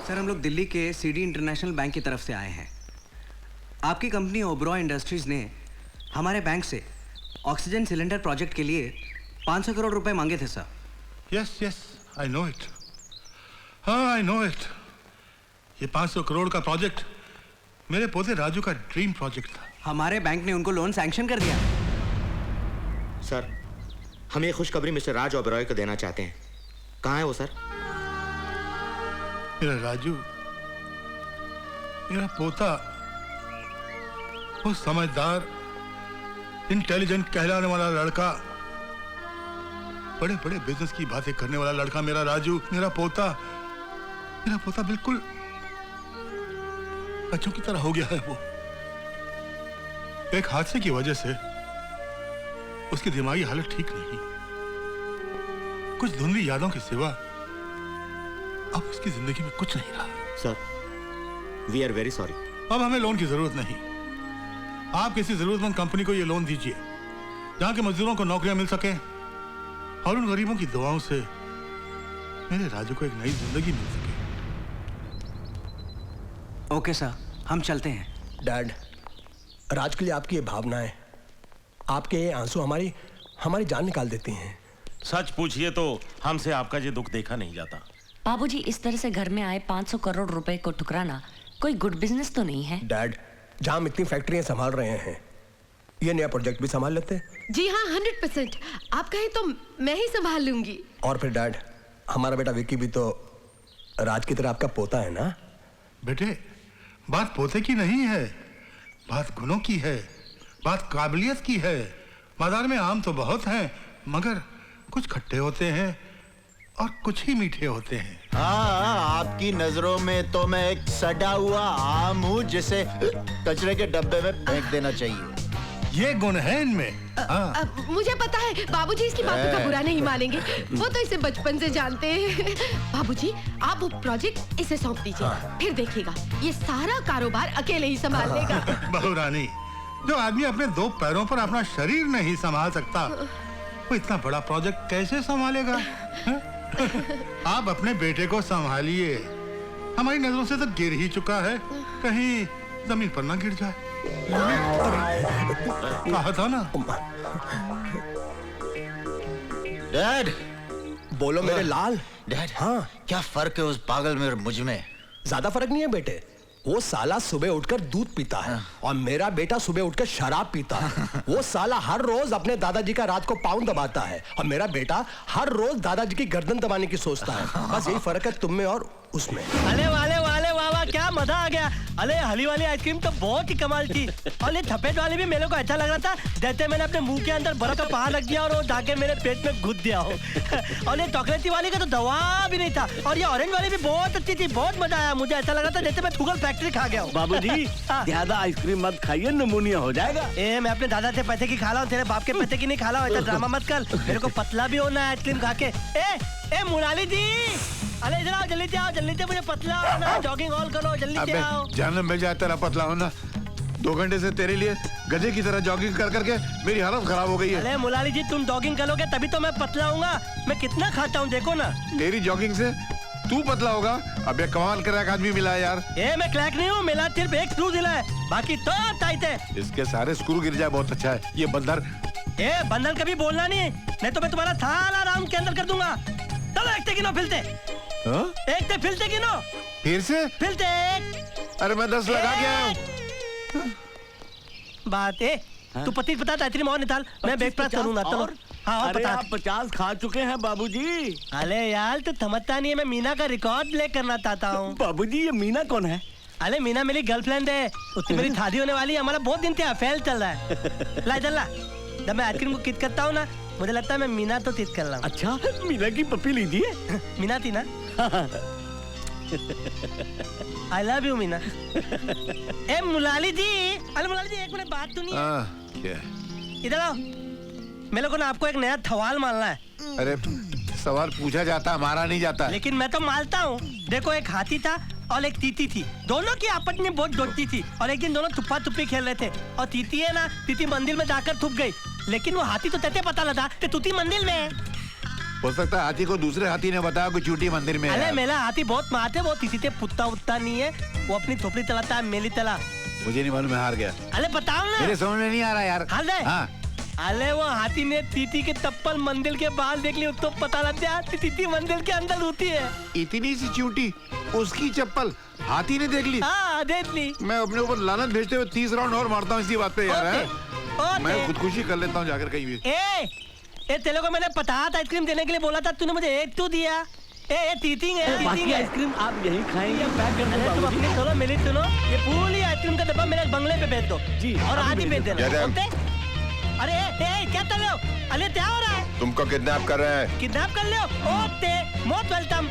Sir हम लोग दिल्ली के सीडी इंटरनेशनल बैंक की तरफ से आए हैं। आपकी कंपनी ओबरॉय इंडस्ट्रीज ने हमारे बैंक से ऑक्सीजन सिलेंडर प्रोजेक्ट के लिए 500 करोड़ रुपए मांगे थे sir. Yes yes I know it, हाँ आई नो इट। ये 500 करोड़ का प्रोजेक्ट मेरे पोते राजू का ड्रीम प्रोजेक्ट था। हमारे बैंक ने उनको लोन सैंक्शन कर दिया। सर हम ये खुशखबरी मिस्टर राज ओबरॉय को देना चाहते हैं। कहाँ है वो सर? मेरा राजू, मेरा पोता, वो समझदार इंटेलिजेंट कहलाने वाला लड़का, बड़े बड़े बिजनेस की बातें करने वाला लड़का मेरा राजू, मेरा पोता बिल्कुल बच्चों की तरह हो गया है। वो एक हादसे की वजह से उसकी दिमागी हालत ठीक नहीं, कुछ धुंधली यादों के सिवा अब उसकी जिंदगी में कुछ नहीं रहा। Sir we are very sorry. अब हमें लोन की जरूरत नहीं। आप किसी जरूरतमंद कंपनी को ये लोन दीजिए जहां के मजदूरों को नौकरियां मिल सके और उन गरीबों की दुआओं से मेरे राजू को एक नई जिंदगी मिल सके। ओके सर, हम चलते हैं। डैड, राज के लिए आपकी ये भावनाएं, आपके ये आंसू हमारी जान निकाल देती हैं। सच पूछिए तो हमसे आपका ये दुख देखा नहीं जाता। बाबूजी, इस तरह से घर में आए 500 करोड़ रुपए को ठुकराना कोई गुड बिजनेस तो नहीं है। डैड, जहां हम इतनी फैक्ट्रियां संभाल रहे हैं, ये नया प्रोजेक्ट भी संभाल लेते। जी हाँ, 100%। आप कहें तो मैं ही संभाल लूंगी। और फिर डैड, हमारा बेटा विक्की भी तो राज की तरह आपका पोता है ना? बेटे, बात पोते की नहीं है, बात गुणों की है, बात काबिलियत की है। बाजार में आम तो बहुत हैं, मगर कुछ खट्टे होते हैं और कुछ ही मीठे होते हैं। हाँ, आपकी नजरों में तो मैं एक सड़ा हुआ आम हूँ जिसे कचरे के डब्बे में फेंक देना चाहिए। ये गुण है इनमें। हाँ। मुझे पता है बाबूजी इसकी बातों का बुरा नहीं मानेंगे, वो तो इसे बचपन से जानते हैं। बाबूजी, आप वो प्रोजेक्ट इसे सौंप दीजिए। हाँ। फिर देखिएगा ये सारा कारोबार अकेले ही संभाल लेगा। बहू रानी, जो आदमी अपने दो पैरों पर अपना शरीर नहीं संभाल सकता, वो इतना बड़ा प्रोजेक्ट कैसे संभालेगा? आप अपने बेटे को संभालिए, हमारी नजरों से तो गिर ही चुका है, कहीं जमीन पर ना गिर जाए। कहा था ना। डैड, बोलो मेरे लाल। डैड, हाँ, क्या फर्क है उस पागल में और मुझ में? ज्यादा फर्क नहीं है बेटे। वो साला सुबह उठकर दूध पीता है और मेरा बेटा सुबह उठकर शराब पीता है। वो साला हर रोज अपने दादाजी का रात को पाँव दबाता है और मेरा बेटा हर रोज दादाजी की गर्दन दबाने की सोचता है। बस यही फर्क है तुम में और उसमें। अरे वाले वाह, क्या मजा आ गया। अरे हली वाली आइसक्रीम तो बहुत ही कमाल थी और ये सफेद वाली भी मेरे को अच्छा लग रहा था। जैसे मैंने अपने मुंह के अंदर बर्फ का पहाड़ रख दिया और वो जाके मेरे पेट में घुस दिया हो। और ये चॉकलेटी वाली का तो दवा भी नहीं था और ये ऑरेंज वाली भी बहुत अच्छी थी, बहुत मजा आया। मुझे ऐसा लग रहा था जैसे मैं शुगर फैक्ट्री खा गया हूँ। बाबूजी, ज्यादा आइसक्रीम मत खाइए, निमोनिया हो जाएगा। मैं अपने दादा से पैसे की खा रहा हूँ, तेरे बाप के पैसे की नहीं खा रहा हूँ। ऐसा ड्रामा मत कर, मेरे को पतला भी होना है आइसक्रीम खा के। ए मुराली जी, अरे इधर आओ, जल्दी से आओ, जल्दी से मुझे पतला होना, जॉगिंग ऑल करो, जल्दी से आओ। जानना मिल जाए तेरा पतला होना। 2 घंटे से तेरे लिए गधे की तरह जॉगिंग कर करके मेरी हालत खराब हो गई है। अरे मुलाली जी, तुम जॉगिंग करोगे तभी तो मैं पतला होऊंगा। मैं कितना खाता हूँ देखो ना। तेरी जॉगिंग से तू पतला होगा। अब ये कमाल कर आदमी मिला है यार। मैं क्रैक नहीं हूँ, मिला सिर्फ एक स्क्रू दिला है, बाकी तो टाइट है। इसके सारे स्क्रू गिर जाए बहुत अच्छा है। ये बंदर बंदर कभी बोलना नहीं, नहीं तो मैं तुम्हारा सारा राउंड के अंदर कर दूंगा। चलो एक गिनो, फिलते एक ते फिलते गिनो, फिर से फिलते। अरे मैं 10 लगा के आया हूँ। बात है तू 25 बता, आइसक्रीम और निकाल, मैं ब्रेकफास्ट करूंगा। चलो हाँ, अरे आप 50 खा चुके हैं बाबूजी। अरे यार तू समझता नहीं है, मैं मीना का रिकॉर्ड ब्रेक करना चाहता हूँ। बाबूजी, ये मीना कौन है? अरे मीना मेरी गर्लफ्रेंड है, उससे मेरी शादी होने वाली है। हमारा बहुत दिन से अफेयर चल रहा है। ला चल ला, जब मैं आइसक्रीम को किस करता हूँ ना, मुझे लगता है मैं मीना तो किस कर रहा हूँ। अच्छा, मीना की पप्पी लीजिए। मीना थी ना। I love you Meena. Mulali ji, अरे मुलाली जी एक मिनट बात सुनिए। क्या? इधर आओ, मेरे को ना आपको एक नया सवाल मारना है। अरे सवाल पूछा जाता, मारा नहीं जाता। लेकिन मैं तो मारता हूँ। देखो, एक हाथी था और एक तीती थी, दोनों की आपस में बहुत दोस्ती थी और एक दिन दोनों छुपा छुपी खेल रहे थे और तीती है ना, तीती मंदिर में जाकर छुप गई, लेकिन वो हाथी तो तैसे पता लगा कि तूती मंदिर में है। हो सकता है हाथी को दूसरे हाथी ने बताया कि चूटी मंदिर में है अरे यार। मेरा हाथी बहुत मारते, वो तीसरी पुत्ता उत्ता नहीं है, वो अपनी थोपड़ी चलाता है, मेली तला। मुझे नहीं मालूम, मैं हार गया। अरे बताओ ना। मेरे समझ में नहीं आ रहा यार। हाल दे। हाँ। अरे वो हाथी ने तीती के तप्पल मंदिर के बाहर देख ली तो पता लग गया तीती मंदिर के अंदर होती है। इतनी सी चूटी, उसकी चप्पल हाथी ने देख ली। हाँ देख ली। मैं अपने ऊपर लानत भेजते हुए 30 राउंड और मारता हूँ इसी बात पे यार। मैं खुदकुशी कर लेता हूँ जाकर कहीं भी। ए तेरे को मैंने पता था आइसक्रीम देने के लिए बोला था, तूने मुझे एक तो दिया। ए तीतिंग है, बाकी आइसक्रीम आप यहीं खाएंगे, पैक कर दो। तुम अपनी सुनो, मेरी सुनो, ये पूरी आइसक्रीम का डब्बा मेरे बंगले पे भेज दो जी, और आधी भेज देना। अरे क्या कर रहे हो? अरे क्या हो रहा है? तुमको किडनैप कर रहे हैं। किडनैप कर ले? Okay, most welcome.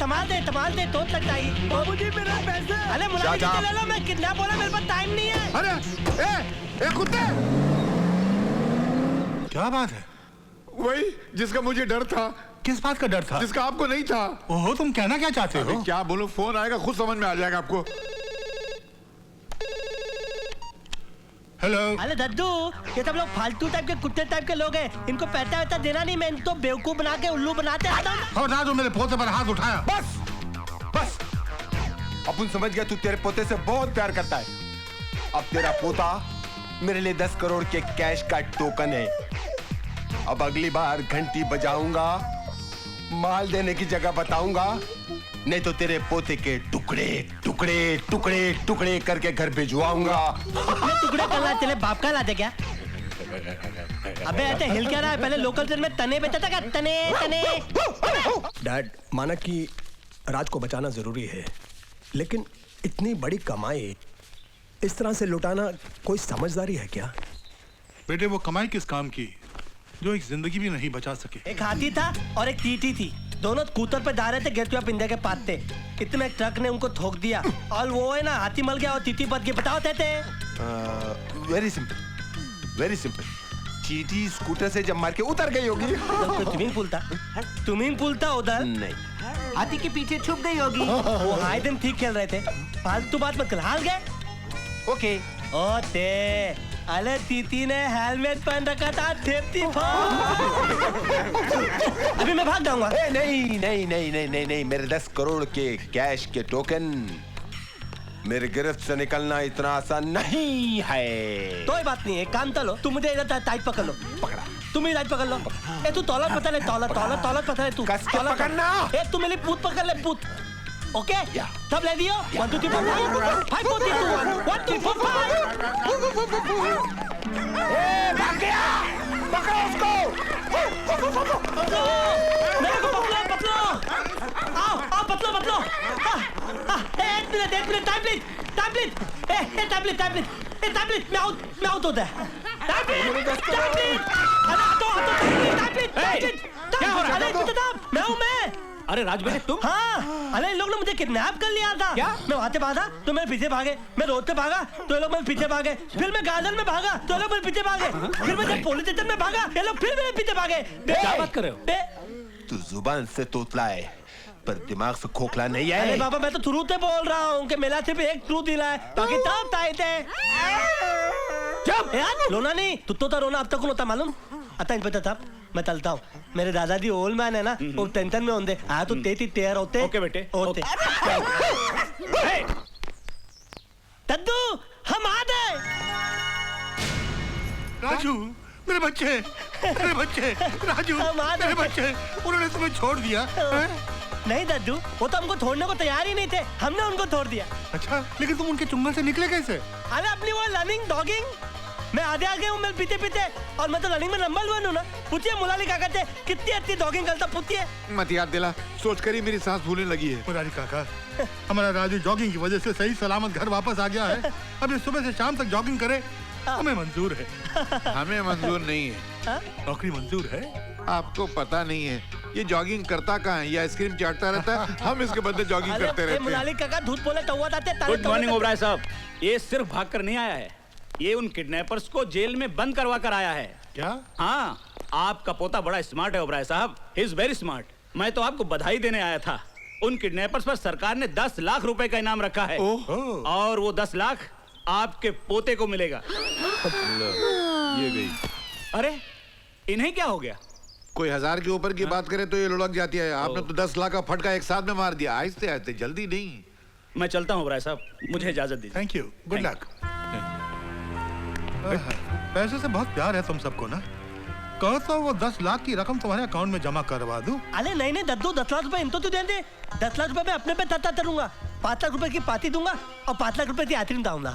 थमाल दे तो लगता है। बाबूजी मेरा पैसा। अरे मुलाजिम ले लो, मैं किडनैप बोला, मेरे पास टाइम नहीं है। अरे ए कुत्ते! क्या बात है? वही जिसका मुझे डर था। किस बात का डर था? जिसका आपको नहीं था। ओहो, तुम कहना क्या चाहते हो? क्या बोलूं, फोन आएगा खुद समझ में आ जाएगा आपको। हेलो। अरे दद्दू, ये सब लोग फालतू टाइप के कुत्ते टाइप के लोग हैं, इनको पैसा वैसा देना नहीं, मैं इनको बेवकूफ बना के उल्लू बनाते हटा दो, मेरे पोते पर हाथ उठाया। बस अपन समझ गया तू तेरे पोते से बहुत प्यार करता है। अब तेरा पोता मेरे लिए 10 करोड़ के कैश का टोकन है। अब अगली बार घंटी बजाऊंगा, माल देने की जगह बताऊंगा, नहीं तो तेरे पोते के टुकड़े टुकड़े टुकड़े टुकड़े करके घर भिजवाऊंगा। टुकड़े करना तेरे बाप का लाते क्या? अबे ऐसे हिल क्या रहा है? पहले लोकल ट्रेन में तने बेचता था क्या? तने। डैड, माना कि राज को बचाना जरूरी है, लेकिन इतनी बड़ी कमाई इस तरह से लुटाना कोई समझदारी है क्या? बेटे, वो कमाई किस काम की जो एक जिंदगी भी नहीं बचा सके। एक हाथी था और एक टीटी थी, दोनों स्कूटर पे जा रहे थे गेट ऑफ इंडिया के पास थे। इतने ट्रक ने उनको ठोक दिया और वो है ना हाथी मर गया और टीटी बच गई। बताओ थे। Very simple. चीटी स्कूटर से जब मार के उतर गई होगी। तो स्विमिंग पूल था उधर। नहीं, हाथी के पीछे छुप गई होगी। वो हाय दिन ठीक खेल रहे थे, फालतू बात मत कर। हाल गए। ओके। ओते अरे तीती ने हेलमेट पहन रखा था, अभी मैं भाग जाऊंगा। नहीं, मेरे 10 करोड़ के कैश के टोकन मेरे गिरफ्त से निकलना इतना आसान नहीं है। कोई बात नहीं है, काम चलो, तुम मुझे इधर टाइट पकड़ लो। पकड़ा, तुम ही टाइट पकड़ लो। तू तौलत पता ले, तौलत पता ले, तू कस के पकड़ना। तू मेरी पूत पकड़ ले, पूत। ओके, सब ले दियो। 1 2 3 4 5 4 3 2 1 2 4 5। भाग गया, पकड़ो उसको। मेरे को पकड़ो। आओ पकड़ो। एक मिनट, टैबलेट, मैं आउट होता है। टैबलेट। क्या हो रहा है? मैं। अरे राज बेटे तुम? हाँ, अरे इन लोग ने मुझे किडनैप कर लिया था। क्या? मैं वहाँ से भागा तो मेरे पीछे भागे, मैं रोड पे भागा तो ये लोग मेरे पीछे भागे, फिर मैं गार्डन में भागा तो ये लोग मेरे पीछे भागे, फिर मैं जब पुलिस स्टेशन में भागा ये लोग फिर मेरे पीछे भागे। क्या बात कर रहे हो? तू जुबान से तोतला है पर दिमाग से खोखला नहीं है। अरे बाबा, मैं तो ट्रूथ से बोल रहा हूँ कि मेरा सिर्फ एक ट्रूथ दिला है, बाकी सब टाइट है। चुप यार, रोना नहीं। तू तो रोना अब तक कौन होता मालूम? आता इन पता था, मैं चलता हूँ। मेरे दादाजी ओल्ड मैन है ना, वो टेंशन में होंगे। आया तो तेती तेर होते। ओके बेटे, होते। दद्दू, हम आ गए। राजू, मेरे बच्चे, राजू, मेरे बच्चे, उन्होंने तुम्हें छोड़ दिया। नहीं दद्दू, वो तो हमको छोड़ने को तैयार ही नहीं थे, हमने उनको छोड़ दिया। अच्छा, लेकिन तुम उनके चुंगल से निकले कैसे? अरे अपनी वो लर्निंग डॉगिंग, मैं आगे हूँ, मैं पीते और मैं तो रनिंग में नंबर 1 हूँ ना। पूछिए मुलाली काका से कितनी अच्छी डॉगिंग करता, पूछिए। मत याद दिला, सोचकर ही मेरी सांस फूलने लगी है। मुलाली काका, हमारा राजू जॉगिंग की वजह से सही सलामत घर वापस आ गया है। अब ये सुबह से शाम तक जॉगिंग करे, हमें मंजूर है। हमें मंजूर नहीं है। नौकरी मंजूर है? आपको पता नहीं है ये जॉगिंग करता कहाँ है? ये आइसक्रीम चाटता रहता है, हम इसके बदले जॉगिंग करते रहते हैं। मुलाली काका झूठ बोले तो गुड मॉर्निंग ओबराय साहब। ये सिर्फ भाग कर नहीं आया है, ये उन किडनैपर्स को जेल में बंद करवा कर आया है। क्या? हाँ, आपका पोता बड़ा स्मार्ट है ओबराय साहब, ही इज वेरी स्मार्ट। मैं तो आपको बधाई देने आया था। उन किडनैपर्स पर सरकार ने 10 लाख रुपए का इनाम रखा है, और वो 10 लाख आपके पोते को मिलेगा। ये गई। अरे इन्हें क्या हो गया? कोई 1000 के ऊपर की बात करे तो ये लुढ़क जाती है। आपने तो 10 लाख का फटका एक साथ में मार दिया। आहिस्ते आहिस्ते, जल्दी नहीं। मैं चलता हूँ ओबराय साहब, मुझे इजाजत दीजिए। Thank you, good luck. पैसे से बहुत प्यार है तुम सबको ना। कहो तो वो 10 लाख की रकम तुम्हारे अकाउंट में जमा करवा दूं। अरे नहीं नहीं दद्दू, 10 लाख रुपए इनको तो दे दे। 10 लाख रुपए मैं अपने पे तत्ता करूंगा। 5 लाख रुपए की पार्टी दूंगा और 5 लाख रुपए की आइसक्रीम दूंगा।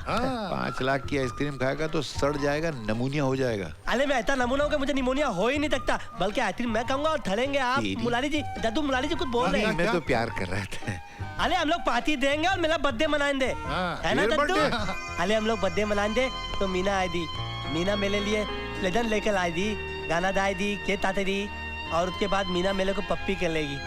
5 लाख की आइसक्रीम खाएगा तो सड़ जाएगा, नमूनिया हो जाएगा। अरे मैं ऐसा नमूना हूँ कि मुझे निमोनिया हो ही नहीं सकता, बल्कि आइसक्रीम मैं खाऊंगा और ठहरेंगे आप। मुलानी जी, दद्दू मुलानी जी कुछ बोल रहे हैं। मैं तो प्यार कर रहा था। अरे हम लोग पार्टी देंगे और मेरा बर्थडे मनाएंगे, है ना दद्दू? अरे हम लोग बर्थडे मनाएंगे तो मीना आई दी, मीना मेरे लिए प्लेजर लेकर आई दी, गाना दाई दी, केक ताते दी और उसके बाद मीना मेले को पप्पी कर लेगी।